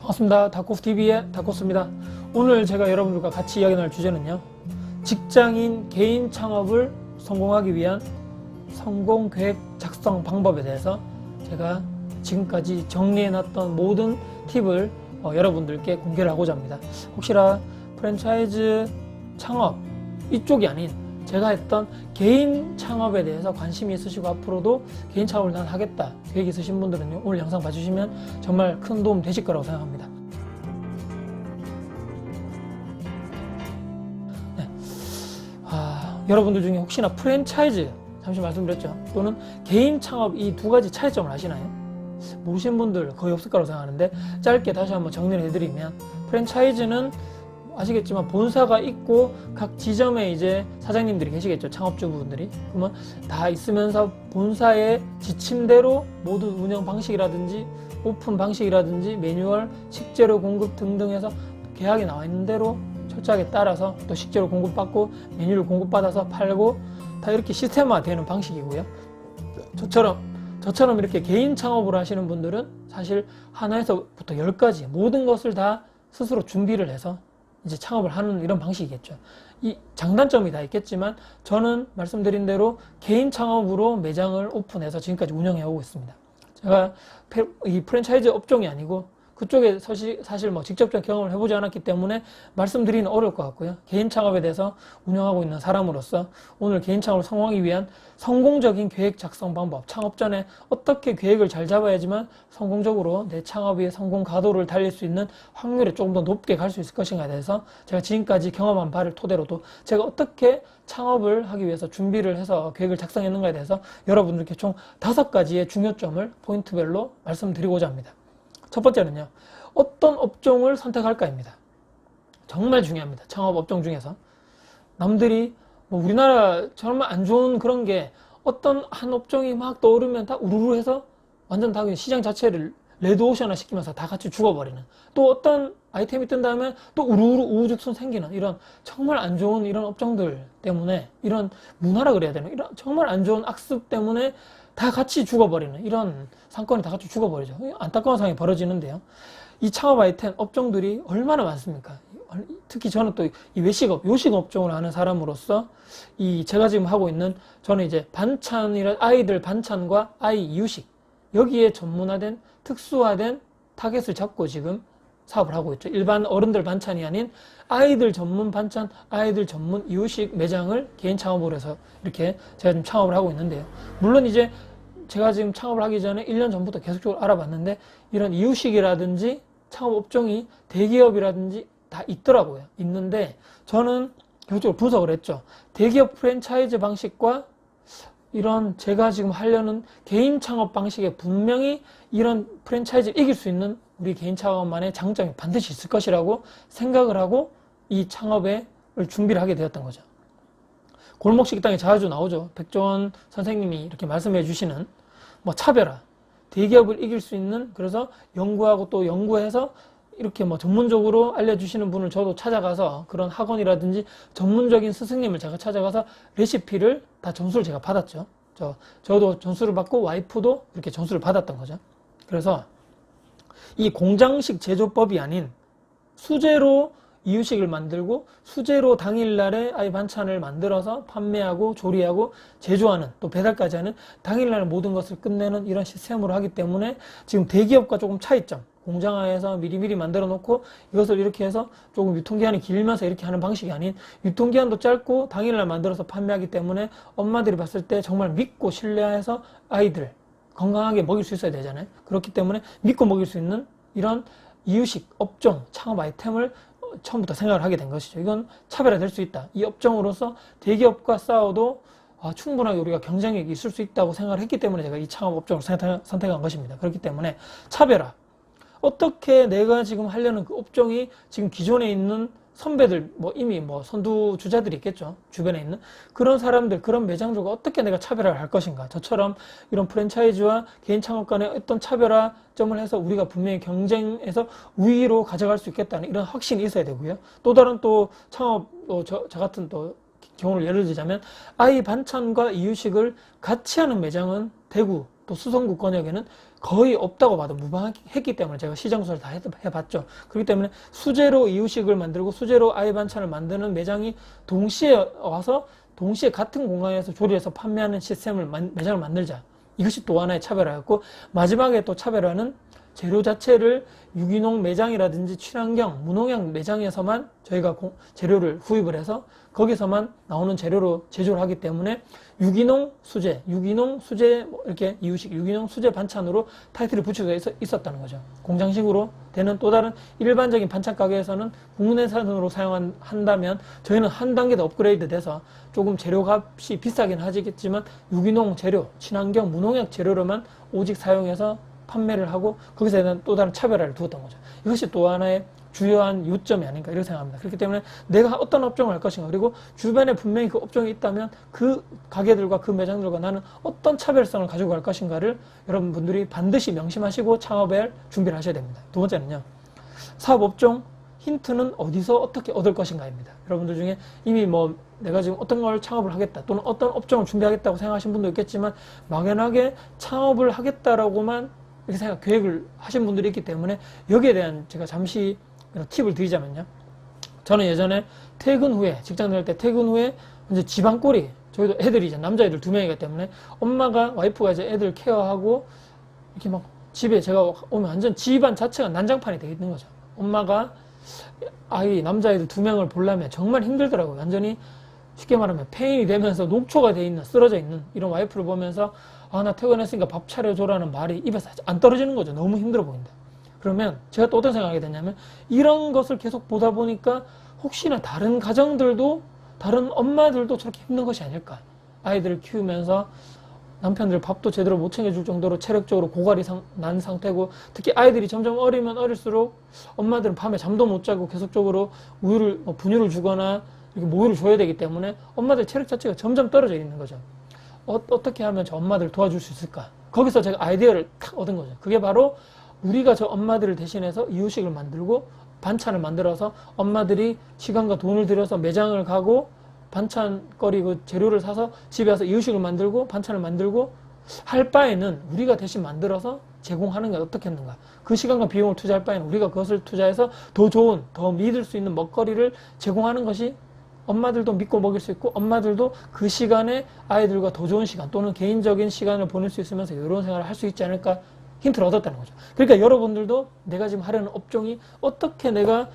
반갑습니다. 닥코스TV의 닥코스입니다. 오늘 제가 여러분들과 같이 이야기 나눌 주제는요, 직장인 개인 창업을 성공하기 위한 성공 계획 작성 방법에 대해서 제가 지금까지 정리해놨던 모든 팁을 여러분들께 공개를 하고자 합니다. 혹시나 프랜차이즈 창업 이쪽이 아닌 제가 했던 개인 창업에 대해서 관심이 있으시고 앞으로도 개인 창업을 난 하겠다 계획 있으신 분들은요, 오늘 영상 봐주시면 정말 큰 도움 되실 거라고 생각합니다. 네. 여러분들 중에 혹시나 프랜차이즈 잠시 말씀드렸죠, 또는 개인 창업 이 두 가지 차이점을 아시나요? 모르시는 분들 거의 없을 거라고 생각하는데 짧게 다시 한번 정리를 해드리면, 프랜차이즈는 아시겠지만 본사가 있고 각 지점에 이제 사장님들이 계시겠죠, 창업주분들이. 그러면 다 있으면서 본사의 지침대로 모든 운영 방식이라든지 오픈 방식이라든지 매뉴얼, 식재료 공급 등등 해서 계약에 나와 있는 대로 철저하게 따라서 또 식재료 공급받고 메뉴를 공급받아서 팔고 다 이렇게 시스템화되는 방식이고요. 저처럼 이렇게 개인 창업을 하시는 분들은 사실 하나에서부터 10가지 모든 것을 다 스스로 준비를 해서 이제 창업을 하는 이런 방식이겠죠. 이 장단점이 다 있겠지만 저는 말씀드린 대로 개인 창업으로 매장을 오픈해서 지금까지 운영해 오고 있습니다. 제가 이 프랜차이즈 업종이 아니고 그쪽에 사실 뭐 직접적 경험을 해보지 않았기 때문에 말씀드리는 어려울 것 같고요. 개인 창업에 대해서 운영하고 있는 사람으로서 오늘 개인 창업을 성공하기 위한 성공적인 계획 작성 방법, 창업 전에 어떻게 계획을 잘 잡아야지만 성공적으로 내 창업의 성공 가도를 달릴 수 있는 확률이 조금 더 높게 갈 수 있을 것인가에 대해서 제가 지금까지 경험한 바를 토대로도 제가 어떻게 창업을 하기 위해서 준비를 해서 계획을 작성했는가에 대해서 여러분들께 총 5가지의 중요점을 포인트별로 말씀드리고자 합니다. 첫 번째는요, 어떤 업종을 선택할까입니다. 정말 중요합니다. 창업 업종 중에서 남들이 뭐 우리나라 정말 안 좋은 그런 게, 어떤 한 업종이 막 떠오르면 다 우르르 해서 완전 다 시장 자체를 레드오션화 시키면서 다 같이 죽어버리는, 또 어떤 아이템이 뜬다면 또 우르르 우후죽순 생기는 이런 정말 안 좋은 이런 업종들 때문에, 이런 문화라 그래야 되나, 이런 정말 안 좋은 악습 때문에 다 같이 죽어버리는 이런 상권이 다 같이 죽어버리죠. 안타까운 상황이 벌어지는데요. 이 창업 아이템 업종들이 얼마나 많습니까? 특히 저는 또 이 외식업, 요식 업종을 하는 사람으로서 이 제가 지금 하고 있는, 저는 이제 아이들 반찬과 아이 이유식, 여기에 전문화된 특수화된 타겟을 잡고 지금 사업을 하고 있죠. 일반 어른들 반찬이 아닌 아이들 전문 반찬, 아이들 전문 이유식 매장을 개인 창업으로 해서 이렇게 제가 지금 창업을 하고 있는데요. 물론 이제 제가 지금 창업을 하기 전에 1년 전부터 계속적으로 알아봤는데, 이런 이유식이라든지 창업 업종이 대기업이라든지 다 있더라고요. 있는데 저는 계속적으로 분석을 했죠. 대기업 프랜차이즈 방식과 이런 제가 지금 하려는 개인 창업 방식에 분명히 이런 프랜차이즈를 이길 수 있는 우리 개인 창업만의 장점이 반드시 있을 것이라고 생각을 하고 이 창업에 준비를 하게 되었던 거죠. 골목 식당에 자주 나오죠. 백종원 선생님이 이렇게 말씀해 주시는 뭐 차별화, 대기업을 이길 수 있는, 그래서 연구하고 또 연구해서 이렇게 뭐 전문적으로 알려주시는 분을 저도 찾아가서, 그런 학원이라든지 전문적인 스승님을 제가 찾아가서 레시피를 다 점수를 제가 받았죠. 저도 점수를 받고 와이프도 이렇게 점수를 받았던 거죠. 그래서 이 공장식 제조법이 아닌 수제로 이유식을 만들고 수제로 당일날에 아이 반찬을 만들어서 판매하고 조리하고 제조하는, 또 배달까지 하는, 당일날 모든 것을 끝내는 이런 시스템으로 하기 때문에 지금 대기업과 조금 차이점, 공장화해서 미리미리 만들어 놓고 이것을 이렇게 해서 조금 유통기한이 길면서 이렇게 하는 방식이 아닌, 유통기한도 짧고 당일날 만들어서 판매하기 때문에 엄마들이 봤을 때 정말 믿고 신뢰해서 아이들 건강하게 먹일 수 있어야 되잖아요. 그렇기 때문에 믿고 먹일 수 있는 이런 이유식 업종 창업 아이템을 처음부터 생각을 하게 된 것이죠. 이건 차별화될 수 있다. 이 업종으로서 대기업과 싸워도 충분하게 우리가 경쟁력이 있을 수 있다고 생각을 했기 때문에 제가 이 창업 업종을 선택한 것입니다. 그렇기 때문에 차별화, 어떻게 내가 지금 하려는 그 업종이 지금 기존에 있는 선배들, 뭐 이미 뭐 선두주자들이 있겠죠. 주변에 있는 그런 사람들, 그런 매장주가 어떻게 내가 차별화를 할 것인가. 저처럼 이런 프랜차이즈와 개인 창업 간의 어떤 차별화점을 해서 우리가 분명히 경쟁에서 우위로 가져갈 수 있겠다는 이런 확신이 있어야 되고요. 또 다른 또 창업, 저 같은 또 경우를 예를 들자면, 아이 반찬과 이유식을 같이 하는 매장은 대구, 또 수성구권역에는 거의 없다고 봐도 무방했기 때문에 제가 시장 조사를 다 해봤죠. 그렇기 때문에 수제로 이유식을 만들고 수제로 아이 반찬을 만드는 매장이 동시에 와서 동시에 같은 공간에서 조리해서 판매하는 시스템을 매장을 만들자. 이것이 또 하나의 차별화였고, 마지막에 또 차별화는 재료 자체를 유기농 매장이라든지 친환경, 무농약 매장에서만 저희가 재료를 구입을 해서 거기서만 나오는 재료로 제조를 하기 때문에 유기농 수제 뭐 이렇게 이유식 유기농 수제 반찬으로 타이틀을 붙여져 있었다는 거죠. 공장식으로 되는 또 다른 일반적인 반찬 가게에서는 국내산으로 사용한다면 저희는 한 단계 더 업그레이드 돼서 조금 재료값이 비싸긴 하겠지만 유기농 재료, 친환경, 무농약 재료로만 오직 사용해서 판매를 하고 거기서 대한 또 다른 차별화를 두었던 거죠. 이것이 또 하나의 주요한 요점이 아닌가 이렇게 생각합니다. 그렇기 때문에 내가 어떤 업종을 할 것인가, 그리고 주변에 분명히 그 업종이 있다면 그 가게들과 그 매장들과 나는 어떤 차별성을 가지고 갈 것인가를 여러분들이 반드시 명심하시고 창업에 준비를 하셔야 됩니다. 두 번째는요, 사업 업종 힌트는 어디서 어떻게 얻을 것인가입니다. 여러분들 중에 이미 뭐 내가 지금 어떤 걸 창업을 하겠다 또는 어떤 업종을 준비하겠다고 생각하신 분도 있겠지만 막연하게 창업을 하겠다라고만 이렇게 계획을 하신 분들이 있기 때문에 여기에 대한 제가 잠시 팁을 드리자면요. 저는 예전에 퇴근 후에, 직장 다닐 때 퇴근 후에 이제 집안꼴이, 저희도 애들이 이제 남자애들 2명이기 때문에 엄마가, 와이프가 이제 애들 케어하고 이렇게 막 집에 제가 오면 완전 집안 자체가 난장판이 되어 있는 거죠. 엄마가 아이, 남자애들 2명을 보려면 정말 힘들더라고요. 완전히 쉽게 말하면 폐인이 되면서 녹초가 되어 있는, 쓰러져 있는 이런 와이프를 보면서 아, 나 퇴근했으니까 밥 차려줘라는 말이 입에서 안 떨어지는 거죠. 너무 힘들어 보인다. 그러면 제가 또 어떤 생각이 됐냐면 이런 것을 계속 보다 보니까 혹시나 다른 가정들도, 다른 엄마들도 저렇게 힘든 것이 아닐까. 아이들을 키우면서 남편들 밥도 제대로 못 챙겨줄 정도로 체력적으로 고갈이 난 상태고, 특히 아이들이 점점 어리면 어릴수록 엄마들은 밤에 잠도 못 자고 계속적으로 분유를 주거나 이렇게 모유를 줘야 되기 때문에 엄마들 체력 자체가 점점 떨어져 있는 거죠. 어떻게 하면 저 엄마들을 도와줄 수 있을까? 거기서 제가 아이디어를 탁 얻은 거죠. 그게 바로 우리가 저 엄마들을 대신해서 이유식을 만들고 반찬을 만들어서 엄마들이 시간과 돈을 들여서 매장을 가고 반찬거리 그 재료를 사서 집에 와서 이유식을 만들고 반찬을 만들고 할 바에는 우리가 대신 만들어서 제공하는 게 어떻겠는가. 그 시간과 비용을 투자할 바에는 우리가 그것을 투자해서 더 좋은, 더 믿을 수 있는 먹거리를 제공하는 것이 엄마들도 믿고 먹일 수 있고 엄마들도 그 시간에 아이들과 더 좋은 시간 또는 개인적인 시간을 보낼 수 있으면서 이런 생활을 할 수 있지 않을까 힌트를 얻었다는 거죠. 그러니까 여러분들도 내가 지금 하려는 업종이 어떻게 내가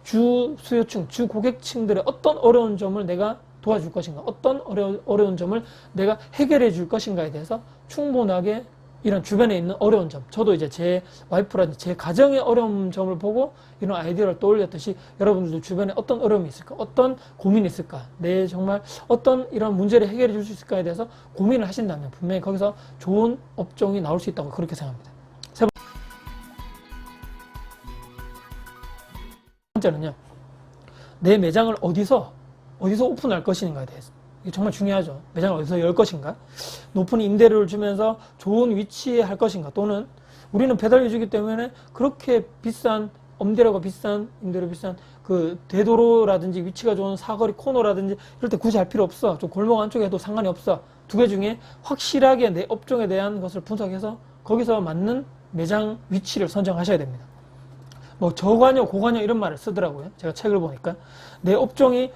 주 수요층, 주 고객층들의 어떤 어려운 점을 내가 도와줄 것인가, 어떤 어려운 점을 내가 해결해 줄 것인가에 대해서 충분하게 이런 주변에 있는 어려운 점, 저도 이제 제 와이프라든지 제 가정의 어려운 점을 보고 이런 아이디어를 떠올렸듯이 여러분들도 주변에 어떤 어려움이 있을까, 어떤 고민이 있을까, 내 정말 어떤 이런 문제를 해결해 줄 수 있을까에 대해서 고민을 하신다면 분명히 거기서 좋은 업종이 나올 수 있다고 그렇게 생각합니다. 세 번째는요, 내 매장을 어디서 오픈할 것인가에 대해서. 이게 정말 중요하죠. 매장을 어디서 열 것인가, 높은 임대료를 주면서 좋은 위치에 할 것인가, 또는 우리는 배달 위주이기 때문에 그렇게 비싼 임대료 비싼 그 대도로라든지 위치가 좋은 사거리 코너라든지 이럴 때 굳이 할 필요 없어. 좀 골목 안쪽에 해도 상관이 없어. 두 개 중에 확실하게 내 업종에 대한 것을 분석해서 거기서 맞는 매장 위치를 선정하셔야 됩니다. 뭐 저관여, 고관여 이런 말을 쓰더라고요. 제가 책을 보니까 내 업종이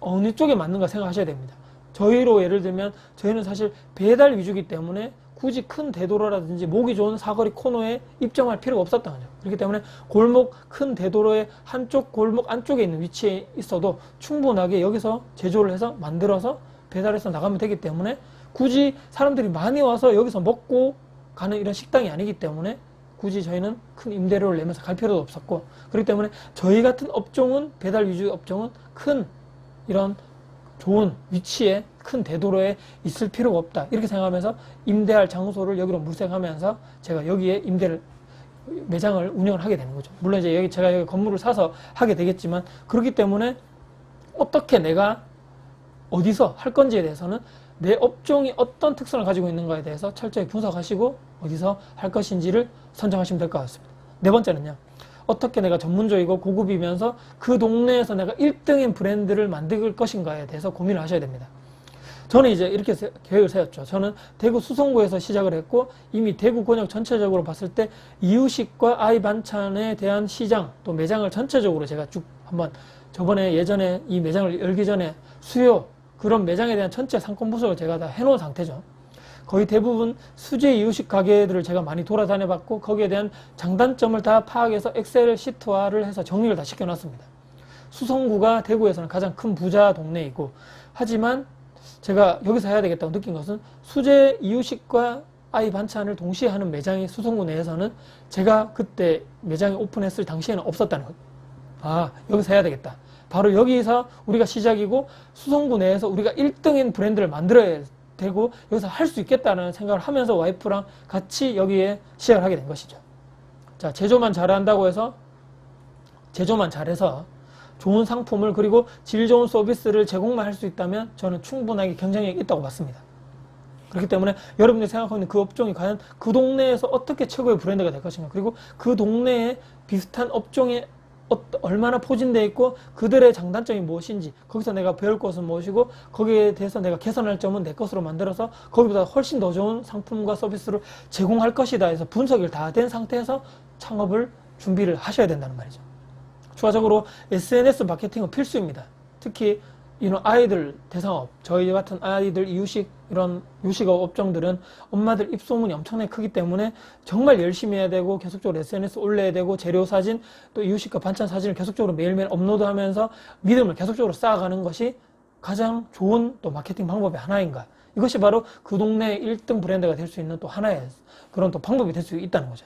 어느 쪽에 맞는가 생각하셔야 됩니다. 저희로 예를 들면 저희는 사실 배달 위주이기 때문에 굳이 큰 대도로라든지 목이 좋은 사거리 코너에 입점할 필요가 없었던 거죠. 그렇기 때문에 골목, 큰 대도로의 한쪽 골목 안쪽에 있는 위치에 있어도 충분하게 여기서 제조를 해서 만들어서 배달해서 나가면 되기 때문에 굳이 사람들이 많이 와서 여기서 먹고 가는 이런 식당이 아니기 때문에 굳이 저희는 큰 임대료를 내면서 갈 필요도 없었고, 그렇기 때문에 저희 같은 업종은, 배달 위주의 업종은 큰 이런 좋은 위치에 큰 대도로에 있을 필요가 없다 이렇게 생각하면서 임대할 장소를 여기로 물색하면서 제가 여기에 매장을 운영을 하게 되는 거죠. 물론 이제 제가 여기 건물을 사서 하게 되겠지만, 그렇기 때문에 어떻게 내가 어디서 할 건지에 대해서는 내 업종이 어떤 특성을 가지고 있는가에 대해서 철저히 분석하시고 어디서 할 것인지를 선정하시면 될 것 같습니다. 네 번째는요, 어떻게 내가 전문적이고 고급이면서 그 동네에서 내가 1등인 브랜드를 만들 것인가에 대해서 고민을 하셔야 됩니다. 저는 이제 이렇게 계획을 세웠죠. 저는 대구 수성구에서 시작을 했고 이미 대구 권역 전체적으로 봤을 때 이유식과 아이 반찬에 대한 시장 또 매장을 전체적으로 제가 쭉 한번 저번에 예전에 이 매장을 열기 전에 수요 그런 매장에 대한 전체 상권 분석을 제가 다 해놓은 상태죠. 거의 대부분 수제 이유식 가게들을 제가 많이 돌아다녀 봤고 거기에 대한 장단점을 다 파악해서 엑셀 시트화를 해서 정리를 다 시켜놨습니다. 수성구가 대구에서는 가장 큰 부자 동네이고 하지만 제가 여기서 해야 되겠다고 느낀 것은 수제 이유식과 아이 반찬을 동시에 하는 매장이 수성구 내에서는 제가 그때 매장이 오픈했을 당시에는 없었다는 것. 아, 여기서 해야 되겠다. 바로 여기서 우리가 시작이고 수성구 내에서 우리가 1등인 브랜드를 만들어야 되고 여기서 할 수 있겠다는 생각을 하면서 와이프랑 같이 여기에 시작을 하게 된 것이죠. 자, 제조만 잘한다고 해서 제조만 잘해서 좋은 상품을 그리고 질 좋은 서비스를 제공만 할 수 있다면 저는 충분하게 경쟁력이 있다고 봤습니다. 그렇기 때문에 여러분들이 생각하고 있는 그 업종이 과연 그 동네에서 어떻게 최고의 브랜드가 될 것인가 그리고 그 동네에 비슷한 업종에 얼마나 포진되어 있고 그들의 장단점이 무엇인지 거기서 내가 배울 것은 무엇이고 거기에 대해서 내가 개선할 점은 내 것으로 만들어서 거기보다 훨씬 더 좋은 상품과 서비스를 제공할 것이다 해서 분석이 다 된 상태에서 창업을 준비를 하셔야 된다는 말이죠. 추가적으로 SNS 마케팅은 필수입니다. 특히 이런 아이들 대상업, 저희 같은 아이들 이유식 이런 요식업 업종들은 엄마들 입소문이 엄청나게 크기 때문에 정말 열심히 해야 되고 계속적으로 SNS 올려야 되고 재료 사진 또 이유식과 반찬 사진을 계속적으로 매일매일 업로드하면서 믿음을 계속적으로 쌓아가는 것이 가장 좋은 또 마케팅 방법의 하나인가. 이것이 바로 그 동네의 1등 브랜드가 될 수 있는 또 하나의 그런 또 방법이 될 수 있다는 거죠.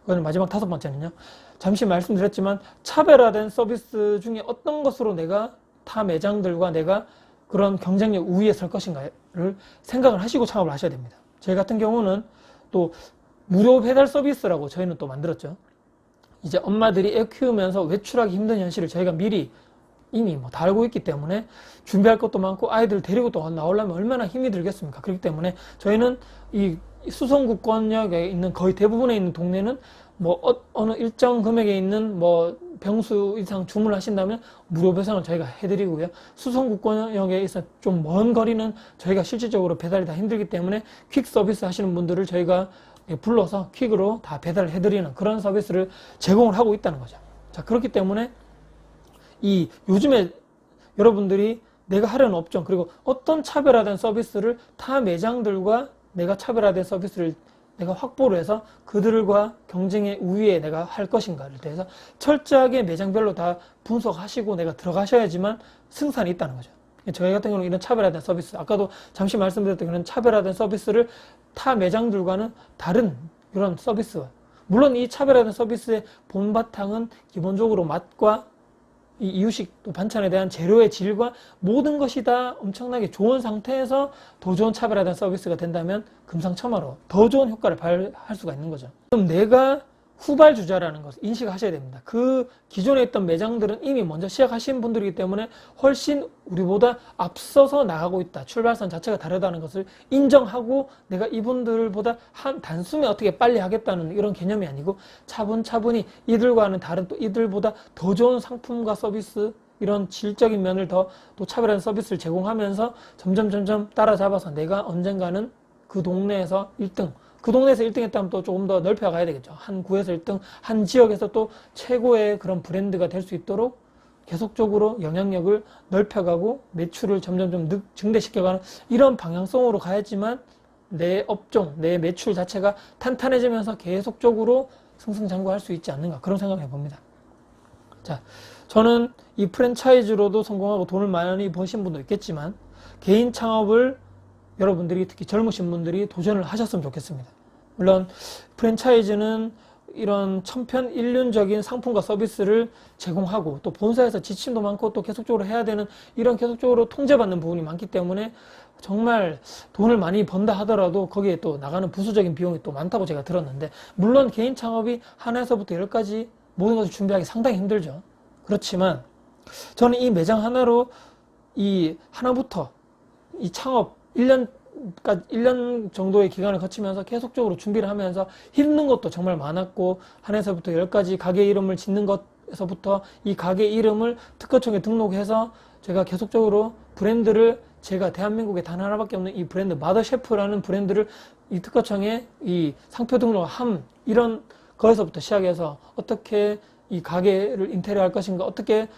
그건 마지막 5번째는요. 잠시 말씀드렸지만 차별화된 서비스 중에 어떤 것으로 내가 타 매장들과 내가 그런 경쟁력 우위에 설 것인가를 생각을 하시고 창업을 하셔야 됩니다. 저희 같은 경우는 또 무료 배달 서비스라고 저희는 또 만들었죠. 이제 엄마들이 애 키우면서 외출하기 힘든 현실을 저희가 미리 이미 다 알고 있기 때문에 준비할 것도 많고 아이들 데리고 또 나오려면 얼마나 힘이 들겠습니까? 그렇기 때문에 저희는 이 수성구권역에 있는 거의 대부분에 있는 동네는 어느 일정 금액에 있는 병수 이상 주문을 하신다면 무료 배송을 저희가 해드리고요. 수성구권역에 있어 좀 먼 거리는 저희가 실질적으로 배달이 다 힘들기 때문에 퀵 서비스 하시는 분들을 저희가 불러서 퀵으로 다 배달을 해드리는 그런 서비스를 제공을 하고 있다는 거죠. 자, 그렇기 때문에 요즘에 여러분들이 내가 하려는 업종 그리고 어떤 차별화된 서비스를 타 매장들과 내가 차별화된 서비스를 내가 확보를 해서 그들과 경쟁의 우위에 내가 할 것인가를 대해서 철저하게 매장별로 다 분석하시고 내가 들어가셔야지만 승산이 있다는 거죠. 저희 같은 경우는 이런 차별화된 서비스, 아까도 잠시 말씀드렸던 그런 차별화된 서비스를 타 매장들과는 다른 그런 서비스, 물론 이 차별화된 서비스의 본바탕은 기본적으로 맛과 이 이유식 또 반찬에 대한 재료의 질과 모든 것이 다 엄청나게 좋은 상태에서 더 좋은 차별화된 서비스가 된다면 금상첨화로 더 좋은 효과를 발할 수가 있는 거죠. 그럼 내가 후발주자라는 것을 인식하셔야 됩니다. 그 기존에 있던 매장들은 이미 먼저 시작하신 분들이기 때문에 훨씬 우리보다 앞서서 나가고 있다. 출발선 자체가 다르다는 것을 인정하고 내가 이분들보다 단숨에 어떻게 빨리 하겠다는 이런 개념이 아니고 차분차분히 이들과는 다른 또 이들보다 더 좋은 상품과 서비스 이런 질적인 면을 더 또 차별화된 서비스를 제공하면서 점점 따라잡아서 내가 언젠가는 그 동네에서 1등 그 동네에서 1등 했다면 또 조금 더 넓혀가야 되겠죠. 한 구에서 1등, 한 지역에서 또 최고의 그런 브랜드가 될 수 있도록 계속적으로 영향력을 넓혀가고 매출을 점점 증대시켜가는 이런 방향성으로 가야지만 내 업종, 내 매출 자체가 탄탄해지면서 계속적으로 승승장구할 수 있지 않는가 그런 생각을 해봅니다. 자, 저는 이 프랜차이즈로도 성공하고 돈을 많이 버신 분도 있겠지만 개인 창업을 여러분들이 특히 젊으신 분들이 도전을 하셨으면 좋겠습니다. 물론 프랜차이즈는 이런 천편일률적인 상품과 서비스를 제공하고 또 본사에서 지침도 많고 또 계속적으로 해야 되는 이런 계속적으로 통제받는 부분이 많기 때문에 정말 돈을 많이 번다 하더라도 거기에 또 나가는 부수적인 비용이 또 많다고 제가 들었는데 물론 개인 창업이 하나에서부터 10까지 모든 것을 준비하기 상당히 힘들죠. 그렇지만 저는 이 매장 하나로 이 하나부터 이 창업 1년 정도의 기간을 거치면서 계속적으로 준비를 하면서 힘든 것도 정말 많았고 하나에서부터 10가지 가게 이름을 짓는 것에서부터 이 가게 이름을 특허청에 등록해서 제가 계속적으로 브랜드를 제가 대한민국에 단 하나밖에 없는 이 브랜드 마더셰프라는 브랜드를 이 특허청에 이 상표 등록함 이런 거에서부터 시작해서 어떻게 이 가게를 인테리어 할 것인가, 어떻게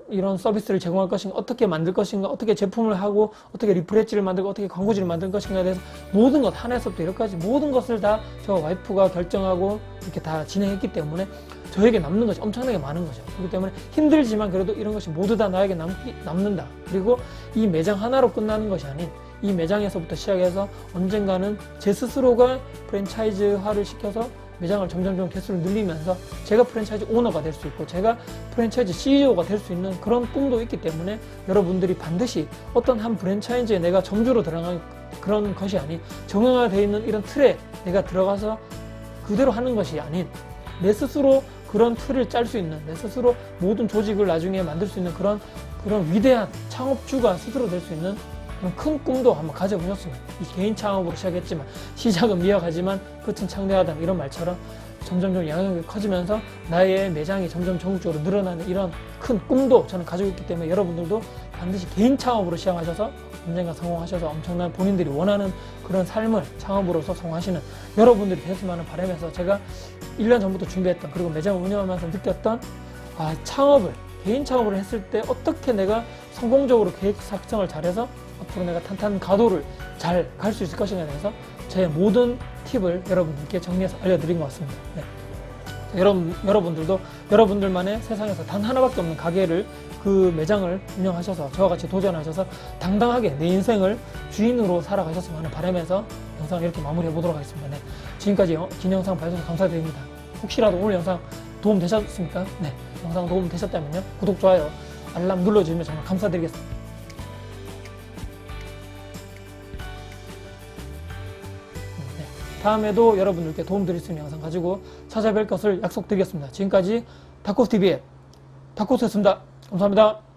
이런 서비스를 제공할 것인가, 어떻게 만들 것인가, 어떻게 제품을 하고, 어떻게 리프레지를 만들고, 어떻게 광고지를 만들 것인가에 대해서 모든 것, 하나에서부터 열까지 모든 것을 다 저 와이프가 결정하고 이렇게 다 진행했기 때문에 저에게 남는 것이 엄청나게 많은 거죠. 그렇기 때문에 힘들지만 그래도 이런 것이 모두 다 나에게 남는다. 그리고 이 매장 하나로 끝나는 것이 아닌 이 매장에서부터 시작해서 언젠가는 제 스스로가 프랜차이즈화를 시켜서 매장을 점점 개수를 늘리면서 제가 프랜차이즈 오너가 될 수 있고 제가 프랜차이즈 CEO가 될 수 있는 그런 꿈도 있기 때문에 여러분들이 반드시 어떤 한 프랜차이즈에 내가 점주로 들어간 그런 것이 아닌 정형화되어 있는 이런 틀에 내가 들어가서 그대로 하는 것이 아닌 내 스스로 그런 틀을 짤 수 있는, 내 스스로 모든 조직을 나중에 만들 수 있는 그런 위대한 창업주가 스스로 될 수 있는 그런 큰 꿈도 한번 가져보셨으면, 이 개인 창업으로 시작했지만 시작은 미약하지만 끝은 창대하다는 이런 말처럼 점점 영향력이 커지면서 나의 매장이 점점 전국적으로 늘어나는 이런 큰 꿈도 저는 가지고 있기 때문에 여러분들도 반드시 개인 창업으로 시작하셔서 언젠가 성공하셔서 엄청난 본인들이 원하는 그런 삶을 창업으로서 성공하시는 여러분들이 되었으면 하는 바람에서 제가 1년 전부터 준비했던, 그리고 매장을 운영하면서 느꼈던 창업을 개인 창업을 했을 때 어떻게 내가 성공적으로 계획 작성을 잘해서 앞으로 내가 탄탄 가도를 잘 갈 수 있을 것인가에 대해서 제 모든 팁을 여러분들께 정리해서 알려드린 것 같습니다. 네. 여러분들도 여러분들만의 세상에서 단 하나밖에 없는 가게를, 그 매장을 운영하셔서 저와 같이 도전하셔서 당당하게 내 인생을 주인으로 살아가셨으면 하는 바람에서 영상을 이렇게 마무리해 보도록 하겠습니다. 네. 지금까지 긴 영상 봐주셔서 감사드립니다. 혹시라도 오늘 영상 도움 되셨습니까? 네. 영상 도움 되셨다면요, 구독, 좋아요, 알람 눌러주시면 정말 감사드리겠습니다. 다음에도 여러분들께 도움 드릴 수 있는 영상 가지고 찾아뵐 것을 약속드리겠습니다. 지금까지 다코스TV의 다코스였습니다. 감사합니다.